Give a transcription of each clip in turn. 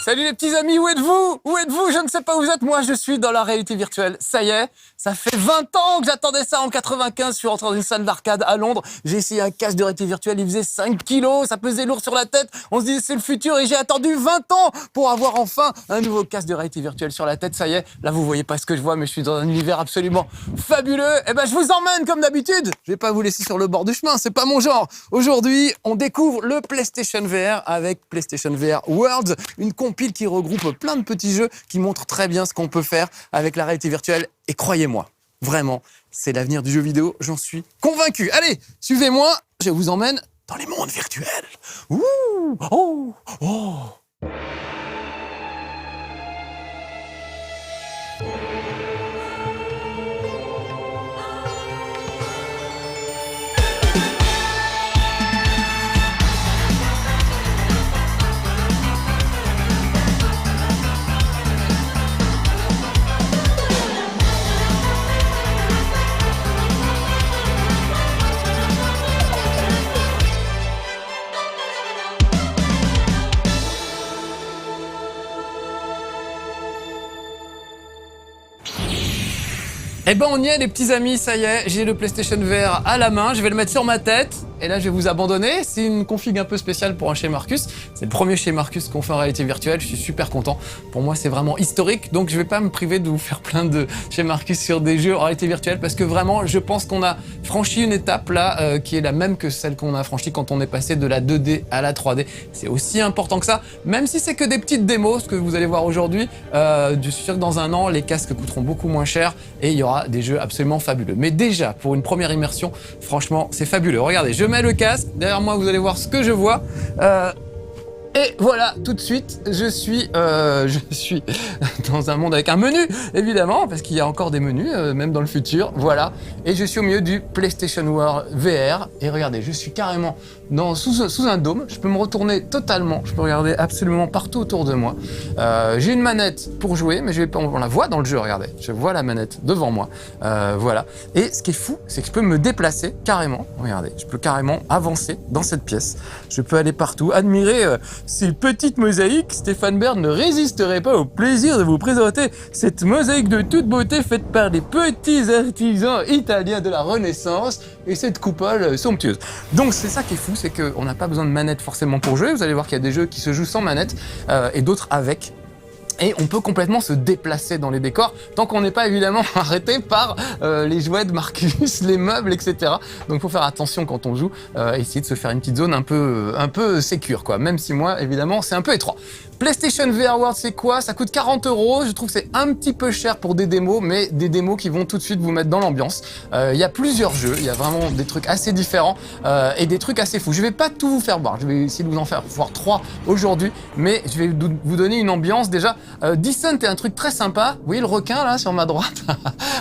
Salut les petits amis, où êtes-vous? Où êtes-vous? Je ne sais pas où vous êtes, moi je suis dans la réalité virtuelle. Ça y est, ça fait 20 ans que j'attendais ça en 95, je suis rentré dans une salle d'arcade à Londres, j'ai essayé un casque de réalité virtuelle, il faisait 5 kilos, ça pesait lourd sur la tête, on se disait c'est le futur et j'ai attendu 20 ans pour avoir enfin un nouveau casque de réalité virtuelle sur la tête. Ça y est, là vous voyez pas ce que je vois mais je suis dans un univers absolument fabuleux. Et ben je vous emmène comme d'habitude, je vais pas vous laisser sur le bord du chemin, c'est pas mon genre. Aujourd'hui, on découvre le PlayStation VR avec PlayStation VR Worlds, une compile qui regroupe plein de petits jeux qui montrent très bien ce qu'on peut faire avec la réalité virtuelle. Et croyez-moi, vraiment, c'est l'avenir du jeu vidéo, j'en suis convaincu. Allez, suivez-moi, je vous emmène dans les mondes virtuels. Ouh, oh, oh. Eh ben on y est les petits amis, ça y est, j'ai le PlayStation VR à la main, je vais le mettre sur ma tête et là je vais vous abandonner. C'est une config un peu spéciale pour un chez Marcus, c'est le premier chez Marcus qu'on fait en réalité virtuelle, je suis super content. Pour moi c'est vraiment historique, donc je vais pas me priver de vous faire plein de chez Marcus sur des jeux en réalité virtuelle parce que vraiment je pense qu'on a franchi une étape là qui est la même que celle qu'on a franchie quand on est passé de la 2D à la 3D. C'est aussi important que ça, même si c'est que des petites démos, ce que vous allez voir aujourd'hui. Je suis sûr que dans un an les casques coûteront beaucoup moins cher et il y aura des jeux absolument fabuleux. Mais déjà, pour une première immersion, franchement, c'est fabuleux. Regardez, je mets le casque, derrière moi, vous allez voir ce que je vois. Et voilà, tout de suite, je suis dans un monde avec un menu, évidemment, parce qu'il y a encore des menus, même dans le futur, voilà. Et je suis au milieu du PlayStation VR, et regardez, je suis carrément sous un dôme, je peux me retourner totalement, je peux regarder absolument partout autour de moi. J'ai une manette pour jouer, mais on la voit dans le jeu, regardez, je vois la manette devant moi, voilà. Et ce qui est fou, c'est que je peux me déplacer carrément, regardez, je peux carrément avancer dans cette pièce, je peux aller partout, admirer ces petites mosaïques. Stéphane Bern ne résisterait pas au plaisir de vous présenter cette mosaïque de toute beauté faite par des petits artisans italiens de la Renaissance et cette coupole somptueuse. Donc c'est ça qui est fou, c'est qu'on n'a pas besoin de manette forcément pour jouer. Vous allez voir qu'il y a des jeux qui se jouent sans manette et d'autres avec. Et on peut complètement se déplacer dans les décors, tant qu'on n'est pas évidemment arrêté par les jouets de Marcus, les meubles, etc. Donc faut faire attention quand on joue, essayer de se faire une petite zone un peu sécure, quoi. Même si moi, évidemment, c'est un peu étroit. PlayStation VR World, c'est quoi? Ça coûte 40 €. Je trouve que c'est un petit peu cher pour des démos, mais des démos qui vont tout de suite vous mettre dans l'ambiance. Il y a plusieurs jeux, il y a vraiment des trucs assez différents et des trucs assez fous. Je vais pas tout vous faire voir, je vais essayer de vous en faire voir 3 aujourd'hui, mais je vais vous donner une ambiance déjà. Descent est un truc très sympa. Vous voyez le requin là sur ma droite?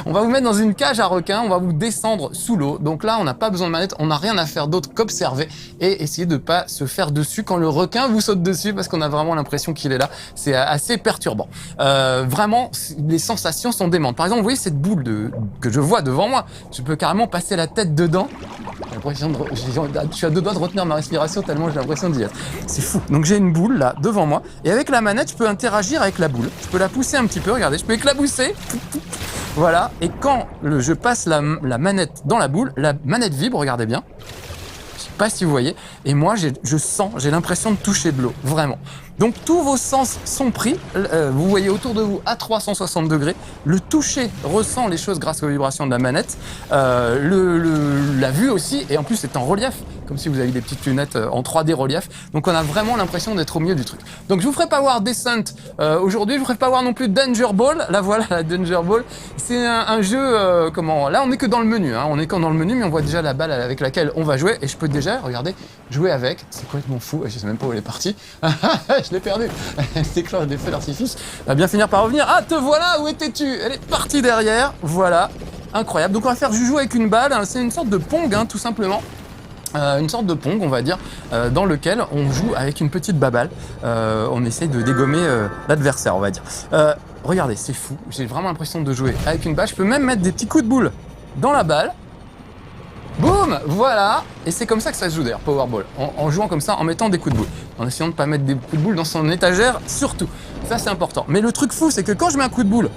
On va vous mettre dans une cage à requin, on va vous descendre sous l'eau. Donc là, on n'a pas besoin de manette, on n'a rien à faire d'autre qu'observer et essayer de pas se faire dessus quand le requin vous saute dessus parce qu'on a vraiment l'impression qu'il est là. C'est assez perturbant. Vraiment, les sensations sont démentes. Par exemple, vous voyez cette boule que je vois devant moi. Je peux carrément passer la tête dedans. J'ai l'impression je suis à 2 doigts de retenir ma respiration tellement j'ai l'impression d'y être. C'est fou. Donc j'ai une boule là devant moi et avec la manette, je peux interagir avec la boule. Je peux la pousser un petit peu. Regardez, je peux éclabousser. Voilà. Et quand je passe la manette dans la boule, la manette vibre. Regardez bien. Je sais pas si vous voyez. Et moi, j'ai l'impression de toucher de l'eau. Vraiment. Donc tous vos sens sont pris, vous voyez autour de vous à 360 degrés, le toucher ressent les choses grâce aux vibrations de la manette, la vue aussi, et en plus c'est en relief, comme si vous aviez des petites lunettes en 3D relief, donc on a vraiment l'impression d'être au milieu du truc. Donc je vous ferai pas voir Descent aujourd'hui, je vous ferai pas voir non plus Danger Ball, là voilà la Danger Ball, c'est un jeu, là on est que dans le menu, hein. On est que dans le menu, mais on voit déjà la balle avec laquelle on va jouer, et je peux déjà, regardez, jouer avec, c'est complètement fou, je sais même pas où elle est partie. Je l'ai perdue. Elle déclenche des feux d'artifice. Elle va bien finir par revenir. Ah, te voilà, où étais-tu? Elle est partie derrière. Voilà. Incroyable. Donc on va faire du jeu avec une balle. C'est une sorte de Pong, hein, tout simplement. Une sorte de Pong, on va dire, dans lequel on joue avec une petite baballe. On essaye de dégommer l'adversaire, on va dire. Regardez, c'est fou. J'ai vraiment l'impression de jouer avec une balle. Je peux même mettre des petits coups de boule dans la balle. Boum! boum, voilà. Et c'est comme ça que ça se joue d'ailleurs, Powerball. En jouant comme ça, en mettant des coups de boule. En essayant de pas mettre des coups de boule dans son étagère, surtout. Ça, c'est important. Mais le truc fou, c'est que quand je mets un coup de boule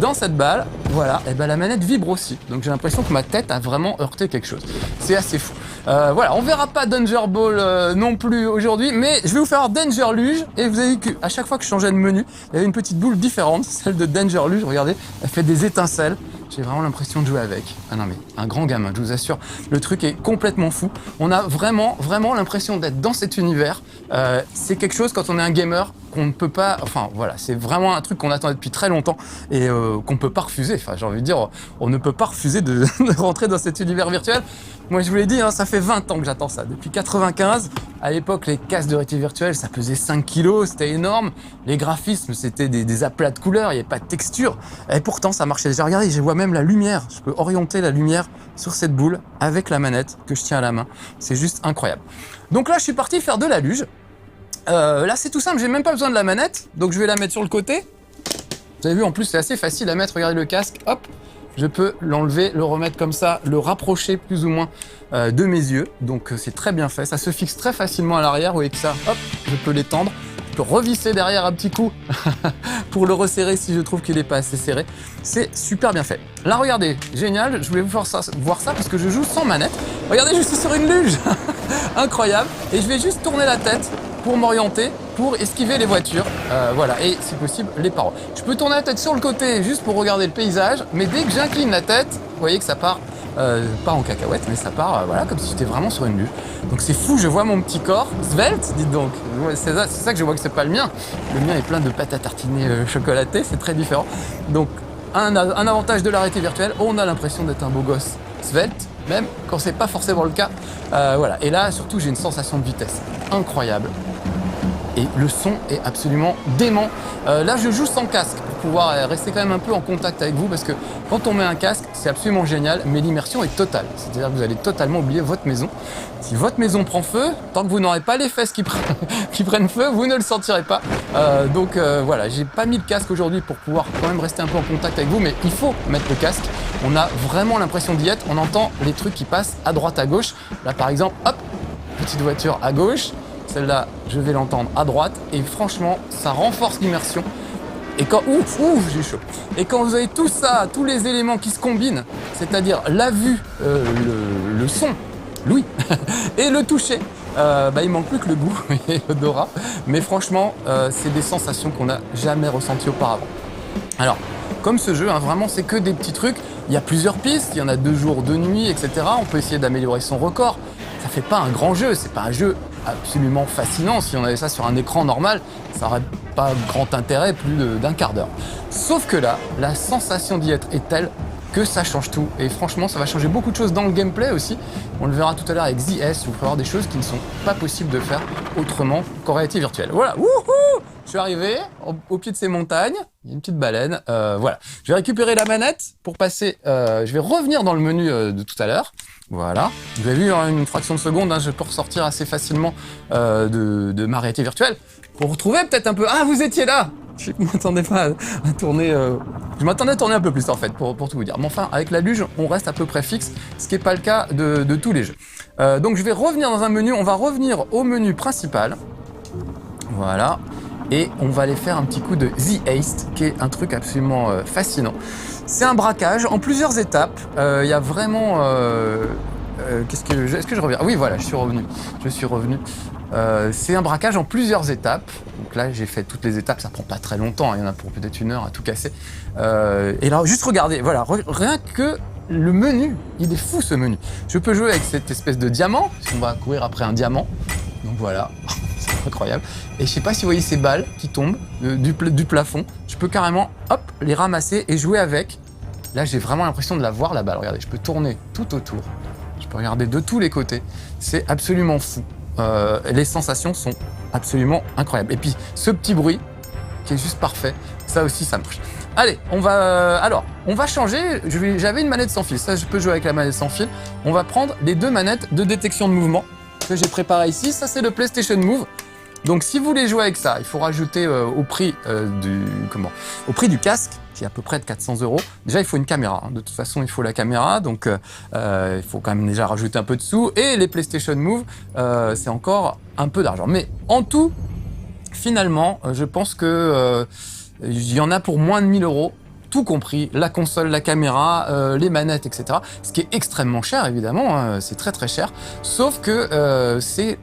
dans cette balle, voilà, et ben la manette vibre aussi. Donc j'ai l'impression que ma tête a vraiment heurté quelque chose. C'est assez fou. Voilà, on verra pas Danger Ball non plus aujourd'hui, mais je vais vous faire Danger Luge. Et vous avez vu qu'à chaque fois que je changeais de menu, il y avait une petite boule différente, celle de Danger Luge. Regardez, elle fait des étincelles. J'ai vraiment l'impression de jouer avec. Ah non mais, un grand gamin, je vous assure. Le truc est complètement fou. On a vraiment l'impression d'être dans cet univers. C'est quelque chose, quand on est un gamer, qu'on ne peut pas... Enfin, voilà, c'est vraiment un truc qu'on attendait depuis très longtemps et qu'on ne peut pas refuser. Enfin, j'ai envie de dire, on ne peut pas refuser de rentrer dans cet univers virtuel. Moi, je vous l'ai dit, hein, ça fait 20 ans que j'attends ça. Depuis 95, à l'époque, les casques de réalité virtuelle, ça pesait 5 kilos, c'était énorme. Les graphismes, c'était des aplats de couleurs, il n'y avait pas de texture. Et pourtant, ça marchait. J'ai regardé, je vois même la lumière. Je peux orienter la lumière sur cette boule avec la manette que je tiens à la main. C'est juste incroyable. Donc là, je suis parti faire de la luge. Là, c'est tout simple, j'ai même pas besoin de la manette. Donc, je vais la mettre sur le côté. Vous avez vu, en plus, c'est assez facile à mettre. Regardez le casque, hop. Je peux l'enlever, le remettre comme ça, le rapprocher plus ou moins de mes yeux. Donc c'est très bien fait, ça se fixe très facilement à l'arrière. Vous voyez que ça, hop, je peux l'étendre. Je peux revisser derrière un petit coup pour le resserrer si je trouve qu'il n'est pas assez serré. C'est super bien fait. Là, regardez, génial, je voulais vous faire voir ça parce que je joue sans manette. Regardez, je suis sur une luge. Incroyable. Et je vais juste tourner la tête pour m'orienter, pour esquiver les voitures, voilà, et si possible, les parois. Je peux tourner la tête sur le côté juste pour regarder le paysage, mais dès que j'incline la tête, vous voyez que ça part, pas en cacahuète, mais ça part, voilà, comme si j'étais vraiment sur une luge. Donc c'est fou, je vois mon petit corps, svelte, dites donc. C'est ça que je vois que c'est pas le mien. Le mien est plein de pâte à tartiner chocolatée, c'est très différent. Donc, un avantage de la réalité virtuelle, on a l'impression d'être un beau gosse svelte, même quand c'est pas forcément le cas. Voilà. Et là, surtout, j'ai une sensation de vitesse incroyable. Et le son est absolument dément. Là, je joue sans casque pour pouvoir rester quand même un peu en contact avec vous parce que quand on met un casque, c'est absolument génial, mais l'immersion est totale. C'est-à-dire que vous allez totalement oublier votre maison. Si votre maison prend feu, tant que vous n'aurez pas les fesses qui prennent feu, vous ne le sentirez pas. Donc voilà, j'ai pas mis le casque aujourd'hui pour pouvoir quand même rester un peu en contact avec vous, mais il faut mettre le casque. On a vraiment l'impression d'y être. On entend les trucs qui passent à droite, à gauche. Là, par exemple, hop, petite voiture à gauche. Celle-là, je vais l'entendre à droite et franchement, ça renforce l'immersion. Et quand, ouf, j'ai chaud. Et quand vous avez tout ça, tous les éléments qui se combinent, c'est-à-dire la vue, le son, l'ouïe, et le toucher, il manque plus que le goût et l'odorat. Mais franchement, c'est des sensations qu'on n'a jamais ressenties auparavant. Alors, comme ce jeu, hein, vraiment, c'est que des petits trucs. Il y a plusieurs pistes, il y en a 2 jours, 2 nuits, etc. On peut essayer d'améliorer son record. Ça fait pas un grand jeu, c'est pas un jeu absolument fascinant. Si on avait ça sur un écran normal, ça n'aurait pas grand intérêt plus d'un quart d'heure. Sauf que là, la sensation d'y être est telle que ça change tout. Et franchement, ça va changer beaucoup de choses dans le gameplay aussi. On le verra tout à l'heure avec ZS, où il faut avoir des choses qui ne sont pas possibles de faire autrement qu'en réalité virtuelle. Voilà, wouhou! Je suis arrivé au pied de ces montagnes, il y a une petite baleine, voilà. Je vais récupérer la manette pour passer, je vais revenir dans le menu de tout à l'heure. Voilà, vous avez vu en une fraction de seconde, hein, je peux ressortir assez facilement de ma réalité virtuelle pour retrouver peut-être un peu... Ah, vous étiez là! Je ne m'attendais pas à tourner... Je m'attendais à tourner un peu plus en fait, pour tout vous dire. Mais enfin, avec la luge, on reste à peu près fixe, ce qui n'est pas le cas de tous les jeux. Donc je vais revenir dans un menu, on va revenir au menu principal. Voilà. Et on va aller faire un petit coup de The Haste, qui est un truc absolument fascinant. C'est un braquage en plusieurs étapes. Il y a vraiment... Est-ce que je reviens? Oui, voilà, je suis revenu. C'est un braquage en plusieurs étapes. Donc là, j'ai fait toutes les étapes, ça prend pas très longtemps. Il y en a pour peut-être 1 heure à tout casser. Et là, juste regardez, voilà, rien que le menu, il est fou ce menu. Je peux jouer avec cette espèce de diamant, puisqu'on va courir après un diamant. Donc voilà, c'est incroyable. Et je sais pas si vous voyez ces balles qui tombent du plafond. Je peux carrément, hop, les ramasser et jouer avec. Là, j'ai vraiment l'impression de la voir, la balle. Regardez, je peux tourner tout autour. Je peux regarder de tous les côtés. C'est absolument fou. Les sensations sont absolument incroyables. Et puis, ce petit bruit, qui est juste parfait, ça aussi, ça marche. Allez, on va changer. J'avais une manette sans fil. Ça, je peux jouer avec la manette sans fil. On va prendre les 2 manettes de détection de mouvement que j'ai préparées ici. Ça, c'est le PlayStation Move. Donc, si vous voulez jouer avec ça, il faut rajouter au prix du casque qui est à peu près de 400 €. Déjà, il faut une caméra. De toute façon, il faut la caméra, donc il faut quand même déjà rajouter un peu de sous. Et les PlayStation Move, c'est encore un peu d'argent. Mais en tout, finalement, je pense que il y en a pour moins de 1000 €. Tout compris, la console, la caméra, les manettes, etc. Ce qui est extrêmement cher, évidemment, hein, c'est très très cher. Sauf que c'est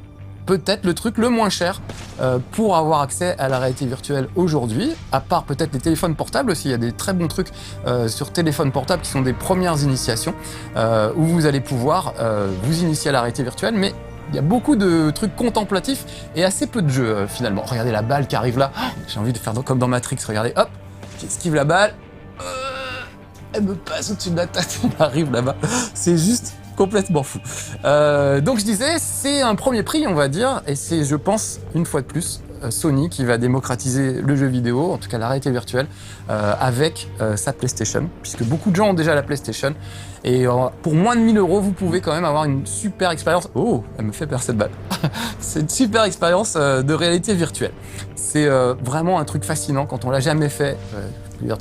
peut-être le truc le moins cher pour avoir accès à la réalité virtuelle aujourd'hui, à part peut-être les téléphones portables aussi. Il y a des très bons trucs sur téléphone portable qui sont des premières initiations où vous allez pouvoir vous initier à la réalité virtuelle, mais il y a beaucoup de trucs contemplatifs et assez peu de jeux finalement. Regardez la balle qui arrive là. Oh, j'ai envie de faire comme dans Matrix. Regardez, hop, j'esquive la balle. Elle me passe au-dessus de la tête, elle arrive là-bas. C'est juste complètement fou. Donc je disais, c'est un premier prix, on va dire, et c'est, je pense, une fois de plus, Sony qui va démocratiser le jeu vidéo, en tout cas la réalité virtuelle, avec sa PlayStation, puisque beaucoup de gens ont déjà la PlayStation. Et pour moins de 1000 €, vous pouvez quand même avoir une super expérience. Oh, elle me fait perdre cette balle. C'est une super expérience de réalité virtuelle. C'est vraiment un truc fascinant quand on l'a jamais fait.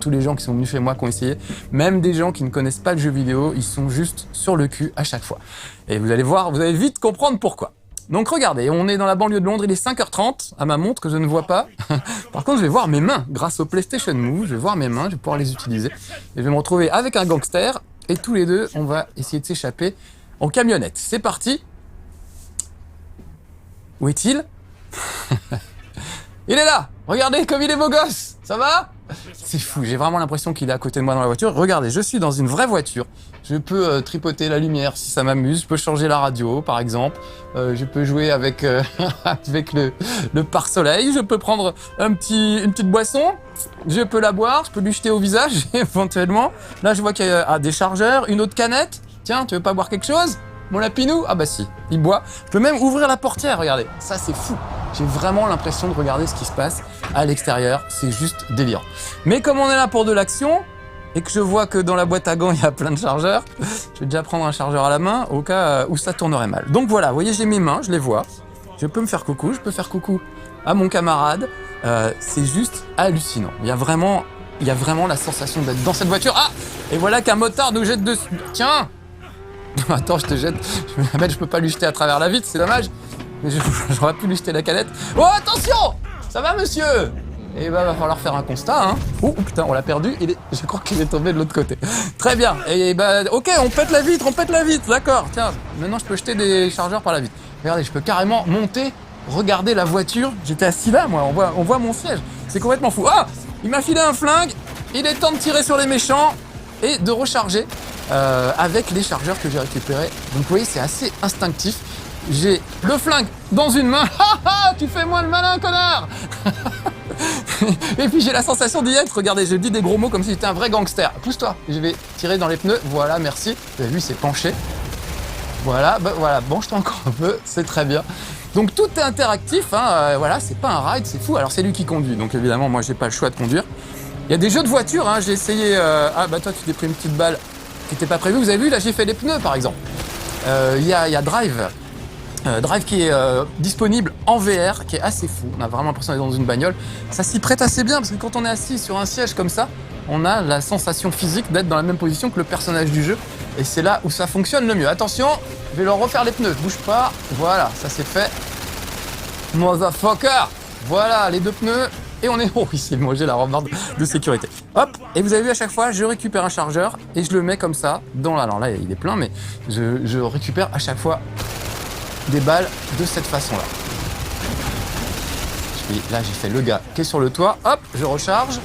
Tous les gens qui sont venus chez moi, qui ont essayé, même des gens qui ne connaissent pas le jeu vidéo, ils sont juste sur le cul à chaque fois. Et vous allez voir, vous allez vite comprendre pourquoi. Donc regardez, on est dans la banlieue de Londres, il est 5h30, à ma montre que je ne vois pas. Par contre, je vais voir mes mains, grâce au PlayStation Move, je vais voir mes mains, je vais pouvoir les utiliser. Et je vais me retrouver avec un gangster, et tous les deux, on va essayer de s'échapper en camionnette. C'est parti. Où est-il? Il est là. Regardez comme il est beau gosse. Ça va? C'est fou, j'ai vraiment l'impression qu'il est à côté de moi dans la voiture. Regardez, je suis dans une vraie voiture. Je peux tripoter la lumière si ça m'amuse. Je peux changer la radio, par exemple. Je peux jouer avec, avec le pare-soleil. Je peux prendre une petite boisson. Je peux la boire. Je peux lui jeter au visage, éventuellement. Là, je vois qu'il y a des chargeurs, une autre canette. Tiens, tu veux pas boire quelque chose? Mon lapinou? Ah bah si, il boit. Je peux même ouvrir la portière, regardez. Ça, c'est fou. J'ai vraiment l'impression de regarder ce qui se passe à l'extérieur. C'est juste délirant. Mais comme on est là pour de l'action, et que je vois que dans la boîte à gants, il y a plein de chargeurs, je vais déjà prendre un chargeur à la main au cas où ça tournerait mal. Donc voilà, vous voyez, j'ai mes mains, je les vois. Je peux me faire coucou, je peux faire coucou à mon camarade. C'est juste hallucinant. Il y a vraiment la sensation d'être dans cette voiture. Ah! Et voilà qu'un motard nous jette dessus. Tiens! Attends, je te jette. Je peux pas lui jeter à travers la vitre, c'est dommage. Mais j'aurais pu lui jeter la canette. Oh, attention! Ça va, monsieur? Et bah, va falloir faire un constat, hein. Oh, putain, on l'a perdu. Je crois qu'il est tombé de l'autre côté. Très bien. Et bah, ok, on pète la vitre, d'accord. Tiens, maintenant, je peux jeter des chargeurs par la vitre. Regardez, je peux carrément monter, regarder la voiture. J'étais assis là, moi. On voit mon siège. C'est complètement fou. Ah! Il m'a filé un flingue. Il est temps de tirer sur les méchants et de recharger. Avec les chargeurs que j'ai récupérés. Donc vous voyez, c'est assez instinctif. J'ai le flingue dans une main. Tu fais moins le malin, connard. Et puis j'ai la sensation d'y être. Regardez, je dis des gros mots comme si j'étais un vrai gangster. Pousse-toi. Je vais tirer dans les pneus. Voilà, merci. Vous avez vu, c'est penché. Voilà, bah, voilà, penche-toi encore un peu. C'est très bien. Donc tout est interactif. Hein, voilà, c'est pas un ride, c'est fou. Alors c'est lui qui conduit. Donc évidemment, moi, j'ai pas le choix de conduire. Il y a des jeux de voiture. Hein, j'ai essayé. Ah bah toi, tu t'es pris une petite balle qui n'était pas prévu. Vous avez vu, là, j'ai fait les pneus, par exemple. Il y a Drive. Drive qui est disponible en VR, qui est assez fou. On a vraiment l'impression d'être dans une bagnole. Ça s'y prête assez bien, parce que quand on est assis sur un siège comme ça, on a la sensation physique d'être dans la même position que le personnage du jeu. Et c'est là où ça fonctionne le mieux. Attention, je vais leur refaire les pneus. Bouge pas. Voilà, ça c'est fait. Motherfucker! Voilà, les deux pneus. Et on est... Oh, il s'est mangé la rambarde de sécurité. Hop! Et vous avez vu, à chaque fois, je récupère un chargeur et je le mets comme ça dans la... Alors là, il est plein, mais je récupère à chaque fois des balles de cette façon-là. Là, j'ai fait le gars qui est sur le toit. Hop, je recharge.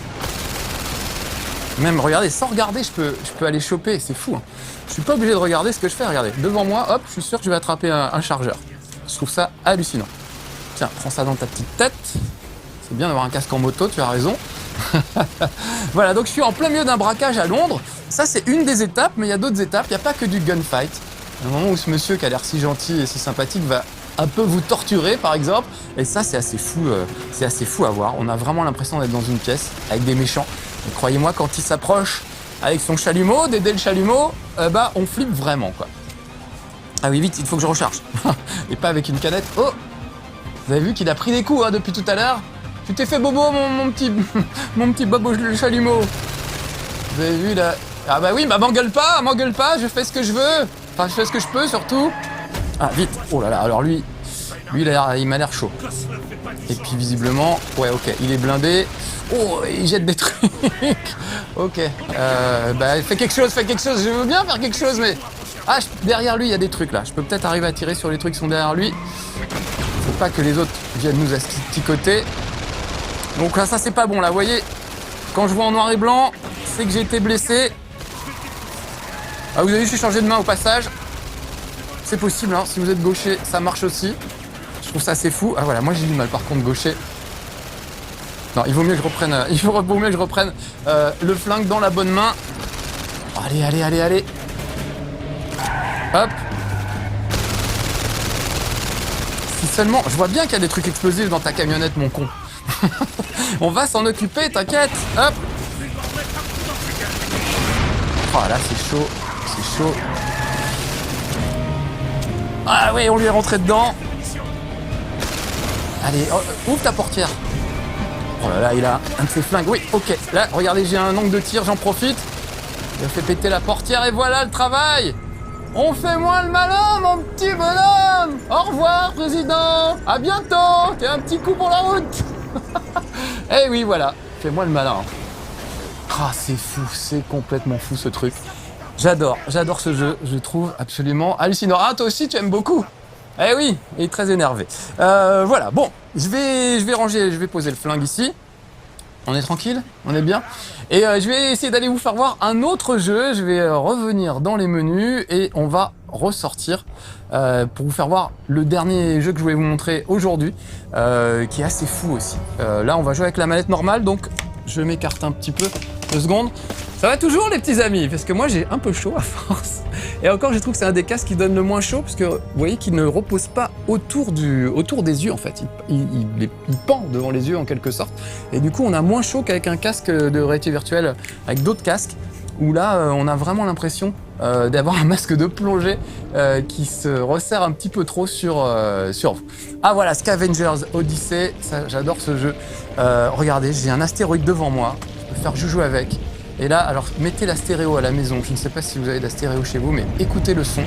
Même, regardez, sans regarder, je peux aller choper. C'est fou, hein. Je suis pas obligé de regarder ce que je fais. Regardez, devant moi, hop, je suis sûr que je vais attraper un chargeur. Je trouve ça hallucinant. Tiens, prends ça dans ta petite tête. C'est bien d'avoir un casque en moto, tu as raison. Voilà, donc je suis en plein milieu d'un braquage à Londres. Ça, c'est une des étapes, mais il y a d'autres étapes. Il n'y a pas que du gunfight. À un moment où ce monsieur qui a l'air si gentil et si sympathique va un peu vous torturer, par exemple. Et ça, c'est assez fou à voir. On a vraiment l'impression d'être dans une pièce avec des méchants. Et croyez-moi, quand il s'approche avec son chalumeau, d'aider le chalumeau, bah, on flippe vraiment, quoi. Ah oui, vite, il faut que je recharge. Et pas avec une canette. Oh! Vous avez vu qu'il a pris des coups, hein, depuis tout à l'heure. Tu t'es fait bobo, mon petit bobo le chalumeau. Vous avez vu là? Ah bah oui, bah m'engueule pas, je fais ce que je veux. Enfin, je fais ce que je peux surtout. Ah, vite. Oh là là, alors lui il m'a l'air chaud. Et puis visiblement, ouais, ok, il est blindé. Oh, il jette des trucs. Ok. Bah, fais quelque chose. Je veux bien faire quelque chose, mais... Ah, derrière lui, il y a des trucs là. Je peux peut-être arriver à tirer sur les trucs qui sont derrière lui. Faut pas que les autres viennent nous asticoter. Donc là, ça c'est pas bon là, vous voyez. Quand je vois en noir et blanc, c'est que j'ai été blessé. Ah, vous avez vu, je suis changé de main au passage. C'est possible, hein. Si vous êtes gaucher, ça marche aussi. Je trouve ça assez fou. Ah voilà, moi j'ai du mal par contre gaucher. Non, il vaut mieux que je reprenne, le flingue dans la bonne main. Allez. Hop. Si seulement... Je vois bien qu'il y a des trucs explosifs dans ta camionnette, mon con. On va s'en occuper, t'inquiète. Hop. Oh là, c'est chaud. Ah oui, on lui est rentré dedans. Allez, ouvre ta portière. Oh là là, il a un de ses flingues. Oui, ok. Là, regardez, j'ai un angle de tir, j'en profite. Il fait péter la portière et voilà le travail. On fait moins le malin, mon petit bonhomme. Au revoir, président. À bientôt. T'es un petit coup pour la route. Eh oui, voilà. Fais-moi le malin. Ah, c'est fou. C'est complètement fou, ce truc. J'adore ce jeu. Je trouve absolument hallucinant. Ah, toi aussi, tu aimes beaucoup. Eh oui, il est très énervé. Voilà, bon, je vais poser le flingue ici. On est tranquille? On est bien? Et je vais essayer d'aller vous faire voir un autre jeu. Je vais revenir dans les menus et on va ressortir pour vous faire voir le dernier jeu que je voulais vous montrer aujourd'hui, qui est assez fou aussi. Là, on va jouer avec la manette normale, donc je m'écarte un petit peu, 2 secondes. Ça va toujours les petits amis, parce que moi j'ai un peu chaud à force. Et encore, je trouve que c'est un des casques qui donne le moins chaud, parce que vous voyez qu'il ne repose pas autour des yeux en fait. Il pend devant les yeux en quelque sorte. Et du coup, on a moins chaud qu'avec un casque de réalité virtuelle, avec d'autres casques, où là, on a vraiment l'impression d'avoir un masque de plongée qui se resserre un petit peu trop sur vous. Ah voilà, Scavengers Odyssey, ça, j'adore ce jeu. Regardez, j'ai un astéroïde devant moi, je peux faire joujou avec. Et là, alors mettez la stéréo à la maison. Je ne sais pas si vous avez de la stéréo chez vous, mais écoutez le son.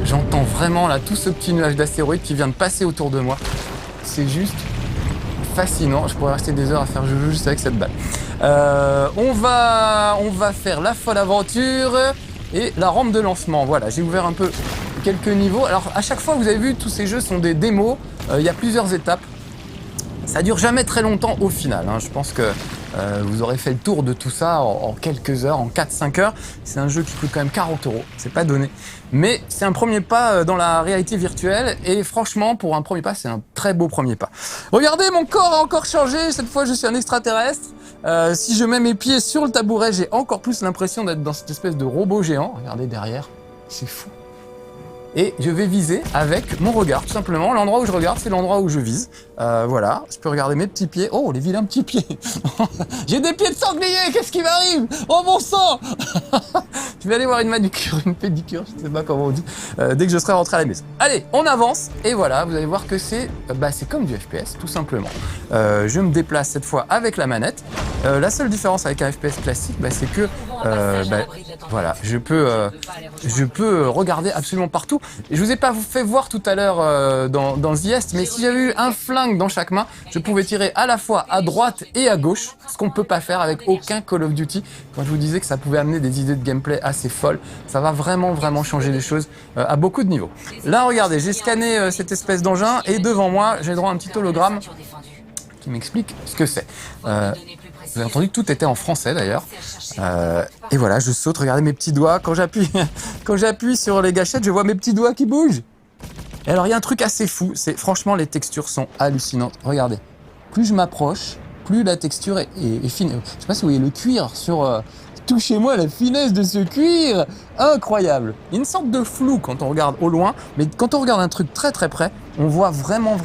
J'entends vraiment là tout ce petit nuage d'astéroïdes qui vient de passer autour de moi. C'est juste fascinant. Je pourrais rester des heures à faire joujou juste avec cette balle. On va faire la folle aventure et la rampe de lancement. Voilà, j'ai ouvert un peu quelques niveaux. Alors à chaque fois, vous avez vu, tous ces jeux sont des démos. Il y a plusieurs étapes. Ça dure jamais très longtemps au final, hein. Je pense que vous aurez fait le tour de tout ça en quelques heures, en 4-5 heures. C'est un jeu qui coûte quand même 40 €, c'est pas donné. Mais c'est un premier pas dans la réalité virtuelle et franchement, pour un premier pas, c'est un très beau premier pas. Regardez, mon corps a encore changé, cette fois je suis un extraterrestre. Si je mets mes pieds sur le tabouret, j'ai encore plus l'impression d'être dans cette espèce de robot géant. Regardez derrière, c'est fou. Et je vais viser avec mon regard, tout simplement. L'endroit où je regarde, c'est l'endroit où je vise. Voilà, je peux regarder mes petits pieds. Oh, les vilains petits pieds. J'ai des pieds de sanglier, qu'est-ce qui m'arrive? Oh bon sang. Je vais aller voir une manucure, une pédicure, je ne sais pas comment on dit, dès que je serai rentré à la maison. Allez, on avance, et voilà, vous allez voir que c'est comme du FPS, tout simplement. Je me déplace cette fois avec la manette. La seule différence avec un FPS classique, c'est que voilà, je peux regarder absolument partout. Et je vous ai pas fait voir tout à l'heure dans The Est, mais si j'avais eu un flingue dans chaque main, je pouvais tirer à la fois à droite et à gauche, ce qu'on ne peut pas faire avec aucun Call of Duty. Quand je vous disais que ça pouvait amener des idées de gameplay assez folles, ça va vraiment changer les choses à beaucoup de niveaux. Là, regardez, j'ai scanné cette espèce d'engin et devant moi, j'ai droit à un petit hologramme qui m'explique ce que c'est. Vous avez entendu que tout était en français d'ailleurs. Et voilà, je saute, regardez mes petits doigts. Quand j'appuie sur les gâchettes, je vois mes petits doigts qui bougent. Et alors, il y a un truc assez fou, c'est franchement, les textures sont hallucinantes. Regardez, plus je m'approche, plus la texture est fine. Je sais pas si vous voyez le cuir sur... Touchez-moi la finesse de ce cuir! Incroyable! Il y a une sorte de flou quand on regarde au loin, mais quand on regarde un truc très près, on voit vraiment.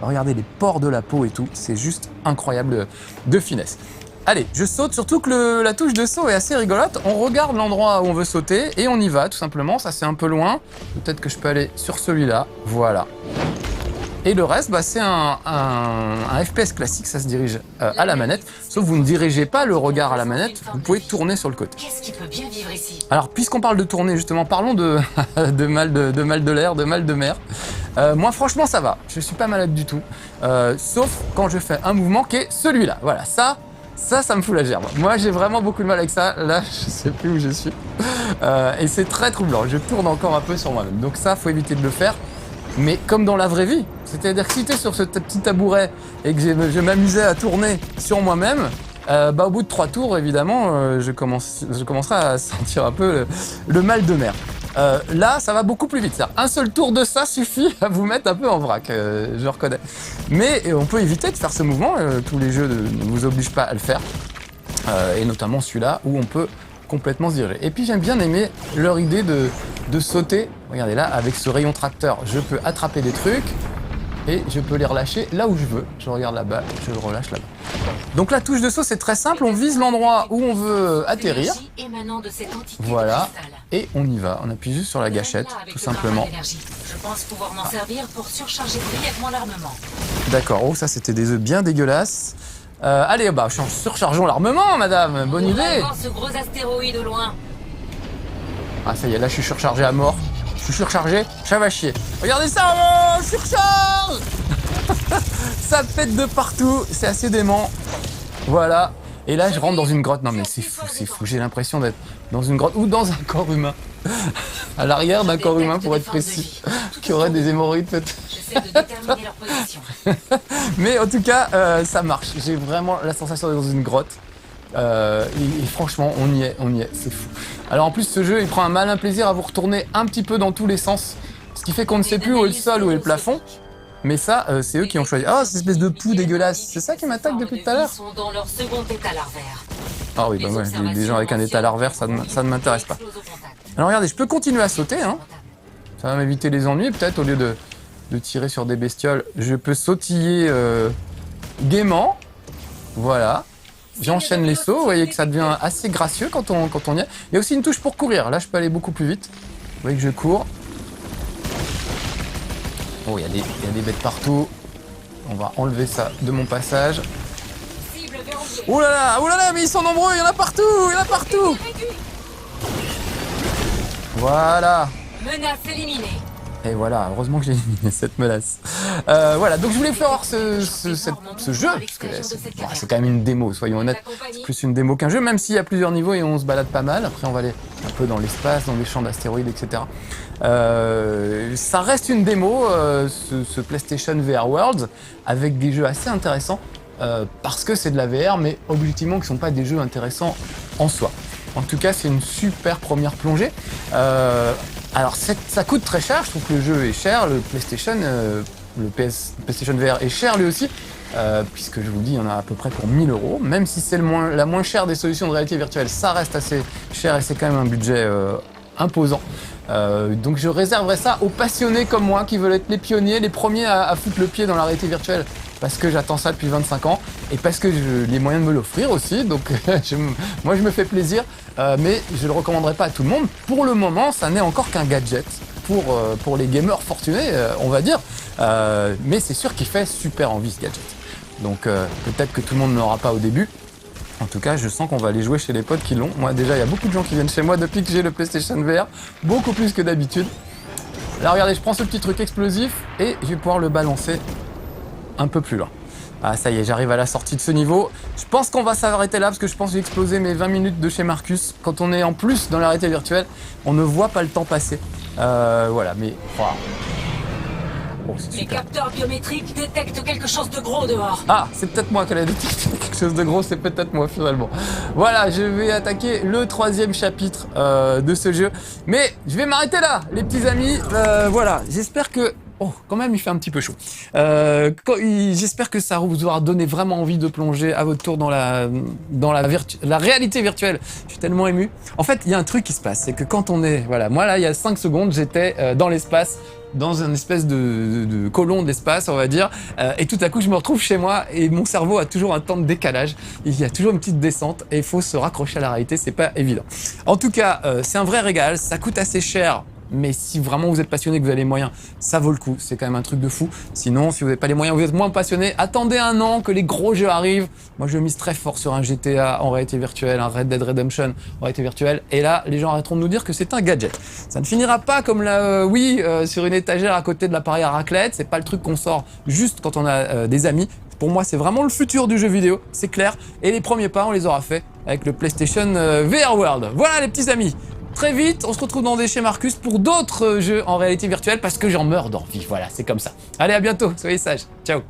Regardez les pores de la peau et tout, c'est juste incroyable de finesse. Allez, je saute, surtout que la touche de saut est assez rigolote. On regarde l'endroit où on veut sauter et on y va tout simplement. Ça, c'est un peu loin. Peut-être que je peux aller sur celui-là. Voilà. Et le reste, c'est un FPS classique, ça se dirige à la manette. Sauf que vous ne dirigez pas le regard à la manette, vous pouvez tourner sur le côté. Qu'est-ce qui peut bien vivre ici? Alors, puisqu'on parle de tourner, justement, parlons de, de mal de l'air, de mal de mer. Moi, franchement, ça va. Je suis pas malade du tout. Sauf quand je fais un mouvement qui est celui-là. Voilà, ça me fout la gerbe. Moi, j'ai vraiment beaucoup de mal avec ça. Là, je sais plus où je suis. Et c'est très troublant. Je tourne encore un peu sur moi-même. Donc ça, faut éviter de le faire. Mais comme dans la vraie vie. C'est-à-dire que si t'es sur ce petit tabouret et que je m'amusais à tourner sur moi-même, au bout de 3 tours, évidemment, je commencerai à sentir un peu le mal de mer. Là, ça va beaucoup plus vite. Un seul tour de ça suffit à vous mettre un peu en vrac, je reconnais. Mais on peut éviter de faire ce mouvement. Tous les jeux ne vous obligent pas à le faire. Et notamment celui-là où on peut complètement se diriger. Et puis j'aime bien aimer leur idée de sauter. Regardez là, avec ce rayon tracteur, je peux attraper des trucs et je peux les relâcher là où je veux. Je regarde là-bas, je le relâche là-bas. Donc la touche de saut, c'est très simple. On vise l'endroit où on veut atterrir. Voilà. Et on y va. On appuie juste sur la gâchette, tout simplement. Je pense pouvoir m'en servir pour surcharger brièvement l'armement. D'accord. Oh, ça, c'était des œufs bien dégueulasses. Allez, surchargeons l'armement, madame. Bonne idée. Ce gros astéroïde au loin. Ah, ça y est, là, je suis surchargé à mort. Je suis surchargé, ça va chier. Regardez ça, on surcharge. Ça pète de partout, c'est assez dément. Voilà. Et là, je rentre dans une grotte. Non, mais c'est fou. J'ai l'impression d'être dans une grotte ou dans un corps humain. À l'arrière d'un corps humain, pour être précis. Qui aurait des hémorroïdes, peut-être. J'essaie de déterminer leur position. Mais en tout cas, ça marche. J'ai vraiment la sensation d'être dans une grotte. Et franchement, on y est, c'est fou. Alors en plus, ce jeu, il prend un malin plaisir à vous retourner un petit peu dans tous les sens. Ce qui fait qu'on ne sait plus où est le sol, où est le plafond. Mais ça, c'est eux qui ont choisi. Ah, cette espèce de poux dégueulasse. C'est ça qui m'attaque depuis tout à l'heure. Ils sont dans leur second état larvaire. Ah oui, ouais, des gens avec un état larvaire, ça ne m'intéresse pas. Alors regardez, je peux continuer à sauter. Hein. Ça va m'éviter les ennuis, peut-être, au lieu de tirer sur des bestioles. Je peux sautiller gaiement. Voilà. J'enchaîne les sauts. Vous voyez que ça devient assez gracieux quand on y est. Il y a aussi une touche pour courir. Là, je peux aller beaucoup plus vite. Vous voyez que je cours. Oh, il y a des bêtes partout. On va enlever ça de mon passage. Oh là là, mais ils sont nombreux, il y en a partout. Voilà. Menace éliminée. Et voilà, heureusement que j'ai éliminé cette menace. Voilà, donc je voulais faire voir ce jeu, parce que c'est quand même une démo, soyons honnêtes. C'est plus une démo qu'un jeu, même s'il y a plusieurs niveaux et on se balade pas mal. Après, on va aller un peu dans l'espace, dans les champs d'astéroïdes, etc. Ça reste une démo, ce PlayStation VR Worlds, avec des jeux assez intéressants, parce que c'est de la VR, mais objectivement, qui ne sont pas des jeux intéressants en soi. En tout cas, c'est une super première plongée. Alors, ça coûte très cher, je trouve que le jeu est cher, le PlayStation VR est cher lui aussi, puisque je vous dis, il y en a à peu près pour 1 000 €, même si c'est la moins chère des solutions de réalité virtuelle, ça reste assez cher et c'est quand même un budget imposant. Donc je réserverai ça aux passionnés comme moi qui veulent être les pionniers, les premiers à foutre le pied dans la réalité virtuelle, parce que j'attends ça depuis 25 ans et parce que j'ai les moyens de me l'offrir aussi, donc moi je me fais plaisir, mais je le recommanderai pas à tout le monde. Pour le moment, ça n'est encore qu'un gadget pour les gamers fortunés, on va dire, mais c'est sûr qu'il fait super envie ce gadget. Donc peut-être que tout le monde ne l'aura pas au début. En tout cas, je sens qu'on va aller jouer chez les potes qui l'ont. Moi, déjà, il y a beaucoup de gens qui viennent chez moi depuis que j'ai le PlayStation VR, beaucoup plus que d'habitude. Là, regardez, je prends ce petit truc explosif et je vais pouvoir le balancer un peu plus loin. Ah, ça y est, j'arrive à la sortie de ce niveau. Je pense qu'on va s'arrêter là parce que je pense que j'ai explosé mes 20 minutes de chez Marcus. Quand on est en plus dans la réalité virtuelle, on ne voit pas le temps passer. Voilà, mais... Wow. Oh, les capteurs biométriques détectent quelque chose de gros dehors. Ah, c'est peut-être moi qui ai détecté quelque chose de gros, c'est peut-être moi finalement. Voilà, je vais attaquer le 3e chapitre de ce jeu. Mais je vais m'arrêter là, les petits amis. Voilà, j'espère que... Oh, quand même, il fait un petit peu chaud. J'espère que ça vous aura donné vraiment envie de plonger à votre tour dans la réalité virtuelle. Je suis tellement ému. En fait, il y a un truc qui se passe, c'est que quand on est... Voilà, moi là, il y a 5 secondes, j'étais dans l'espace, dans une espèce de colon d'espace, on va dire, et tout à coup, je me retrouve chez moi et mon cerveau a toujours un temps de décalage. Il y a toujours une petite descente et il faut se raccrocher à la réalité, c'est pas évident. En tout cas, c'est un vrai régal, ça coûte assez cher. mais si vraiment vous êtes passionné, que vous avez les moyens, ça vaut le coup. C'est quand même un truc de fou. Sinon, si vous n'avez pas les moyens, vous êtes moins passionné, attendez un an que les gros jeux arrivent. Moi, je mise très fort sur un GTA en réalité virtuelle, un Red Dead Redemption en réalité virtuelle. Et là, les gens arrêteront de nous dire que c'est un gadget. Ça ne finira pas comme la Wii sur une étagère à côté de l'appareil à raclette. C'est pas le truc qu'on sort juste quand on a des amis. Pour moi, c'est vraiment le futur du jeu vidéo, c'est clair. Et les premiers pas, on les aura fait avec le PlayStation VR World. Voilà les petits amis. Très vite, on se retrouve dans des chez Marcus pour d'autres jeux en réalité virtuelle parce que j'en meurs d'envie. Voilà, c'est comme ça. Allez, à bientôt. Soyez sages. Ciao.